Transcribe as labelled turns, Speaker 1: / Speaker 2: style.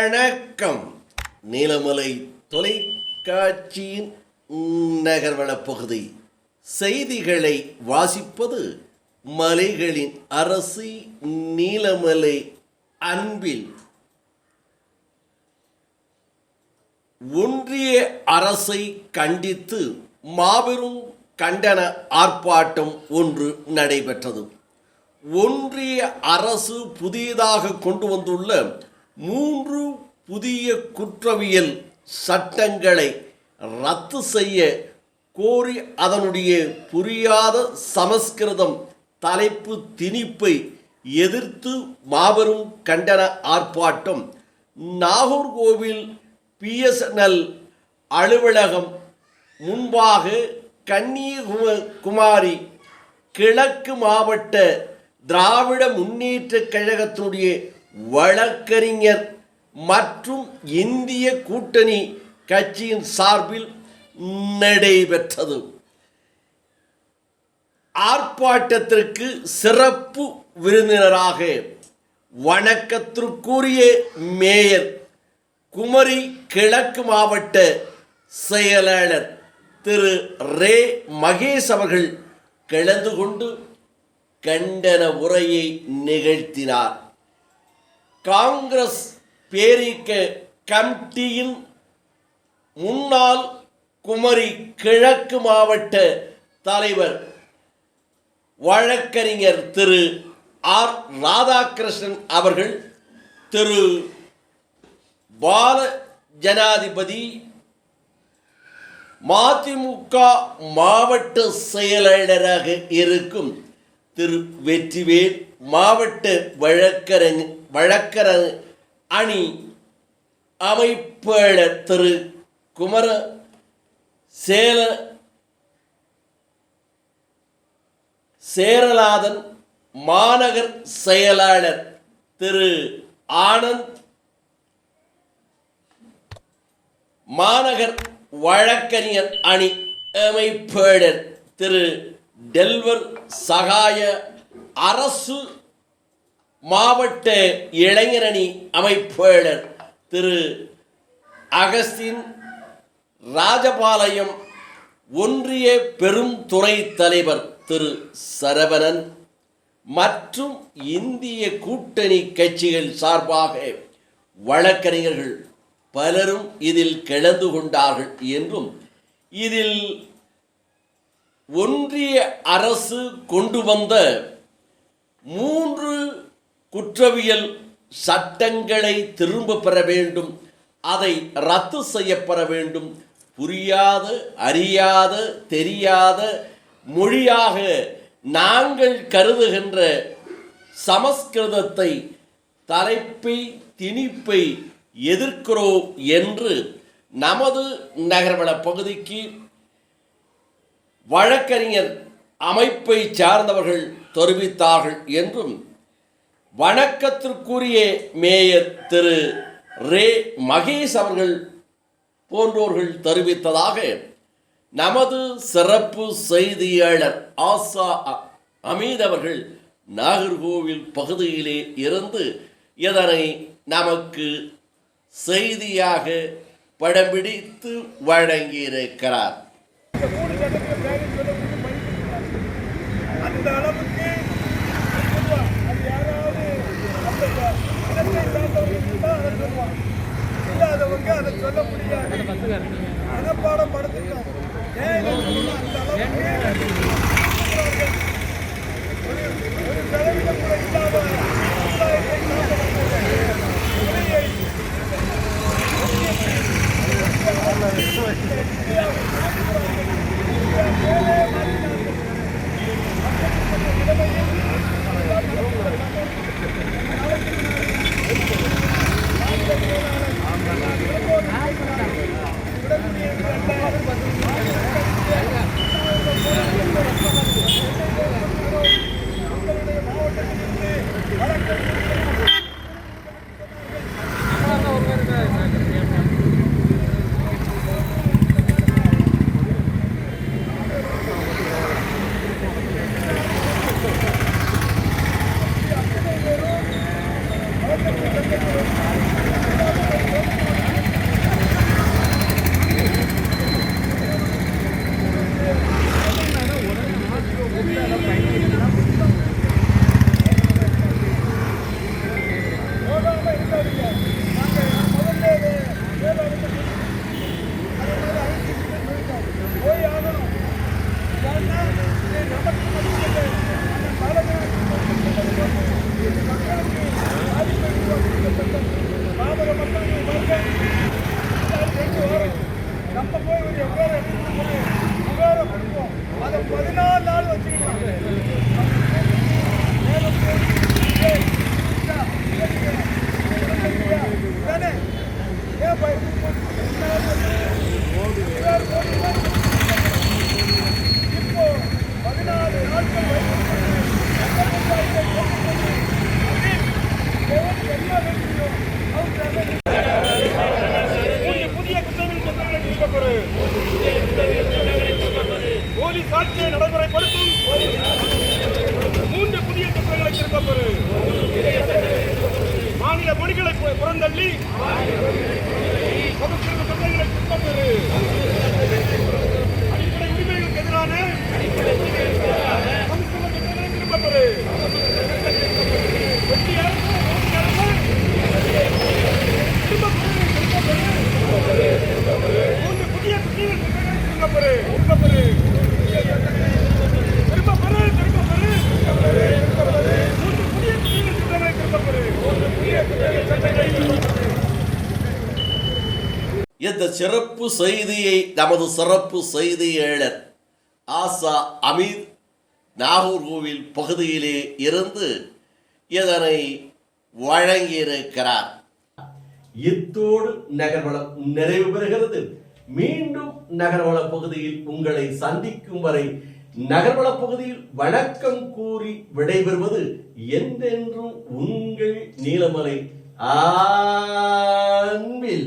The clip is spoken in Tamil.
Speaker 1: வணக்கம். நீலமலை தொலைக்காட்சியின் நகர்வள பகுதி செய்திகளை வாசிப்பது மலைகளின் அரசி நீலமலை அன்பில். ஒன்றிய அரசை கண்டித்து மாபெரும் கண்டன ஆர்ப்பாட்டம் ஒன்று நடைபெற்றது. ஒன்றிய அரசு புதியதாக கொண்டு வந்துள்ள 3 புதிய குற்றவியல் சட்டங்களை ரத்து செய்ய கோரி அதனுடைய புரியாத சமஸ்கிருதம் தலைப்பு திணிப்பை எதிர்த்து மாபெரும் கண்டன ஆர்ப்பாட்டம் நாகர்கோவில் பிஎஸ்என்எல் அலுவலகம் முன்பாக கன்னியாகுமரி கிழக்கு மாவட்ட திராவிட முன்னேற்றக் கழகத்தினுடைய வழக்கறிஞர் மற்றும் இந்திய கூட்டணி கட்சியின் சார்பில் நடைபெற்றது. ஆர்ப்பாட்டத்திற்கு சிறப்பு விருந்தினராக வணக்கத்திற்குரிய மேயர் குமரி கிழக்கு மாவட்ட செயலாளர் திரு ரே மகேஷ் அவர்கள் கலந்து கொண்டு கண்டன உரையை நிகழ்த்தினார். காங்கிரஸ் பேரியக்க கமிட்டியின் முன்னாள் குமரி கிழக்கு மாவட்ட தலைவர் வழக்கறிஞர் திரு ஆர் ராதாகிருஷ்ணன் அவர்கள் திரு பால ஜனாதிபதி மதிமுக மாவட்ட செயலாளராக இருக்கும் திரு வெற்றிவேல் மாவட்ட வழக்கறிஞர் அணி அமைப்பாளர் திரு குமர சேரலாதன், மாநகர் செயலாளர் திரு ஆனந்த், மாநகர் வழக்கறிஞர் அணி அமைப்பாளர் திரு டெல்வர் சகாய, அரசு மாவட்ட இளைஞரணி அமைப்பாளர் திரு அகஸ்தின் ராஜபாளையம், ஒன்றிய பெரும் துறை தலைவர் திரு சரவணன் மற்றும் இந்திய கூட்டணி கட்சிகள் சார்பாக வழக்கறிஞர்கள் பலரும் இதில் கலந்து கொண்டார்கள் என்றும், இதில் ஒன்றிய அரசு கொண்டு வந்த 3 குற்றவியல் சட்டங்களை திரும்ப பெற வேண்டும், அதை ரத்து செய்யப்பட வேண்டும், புரியாத அறியாத தெரியாத மொழியாக நாங்கள் கருதுகின்ற சமஸ்கிருதத்தை தலைப்பை திணிப்பை எதிர்க்கிறோம் என்று நமது நகர்வள பகுதிக்கு வழக்கறிஞர் அமைப்பை சார்ந்தவர்கள் தெரிவித்தார்கள் என்றும், வணக்கத்திற்குரிய மேயர் திரு ரே மகேஷ் அவர்கள் போன்றோர்கள் தெரிவித்ததாக நமது சிறப்பு செய்தியாளர் ஆசா அமீத் அவர்கள் நாகர்கோவில் பகுதியிலே இருந்து இதனை நமக்கு செய்தியாக படம் பிடித்து வழங்கியிருக்கிறார்.
Speaker 2: அந்த அளவுக்கு இல்லாதவங்க அதை சொல்ல முடியாது. மனப்பாடம் படுத்துட்டோம். ஒரு தலைவிடம் கூட இல்லாத புதிய குற்றங்களை திரும்பப்பெறு. போலி சாட்சியை நடைமுறைப்படுத்தும் 3 புதிய குற்றங்களை திரும்பப்பெறு. மாநில மொழிகளை புறந்தள்ளி சமஸ்கிருத சட்டங்களை திரும்பப்பெறு. அடிப்படை உரிமைகளுக்கு எதிரான சமஸ்கிருத சட்டங்களை திரும்பப்பெறு. வெற்றி அரசு, மோடி அரசு புதிய குற்றங்கள் திரும்பப்பெறு.
Speaker 1: இந்த சிறப்பு செய்தியை நமது சிறப்பு செய்தியாளர் ஆசா அமீர் நாகர்கோவில் பகுதியிலே இருந்து இதனை வழங்கியிருக்கிறார். இத்தோடு நகர்வளம் நிறைவு பெறுகிறது. மீண்டும் நகர்வள பகுதியில் உங்களை சந்திக்கும் வரை நகர்வள பகுதியில் வணக்கம் கூறி விடைபெறுவது என்றென்றும் உங்கள் நீலமலை அன்பில்.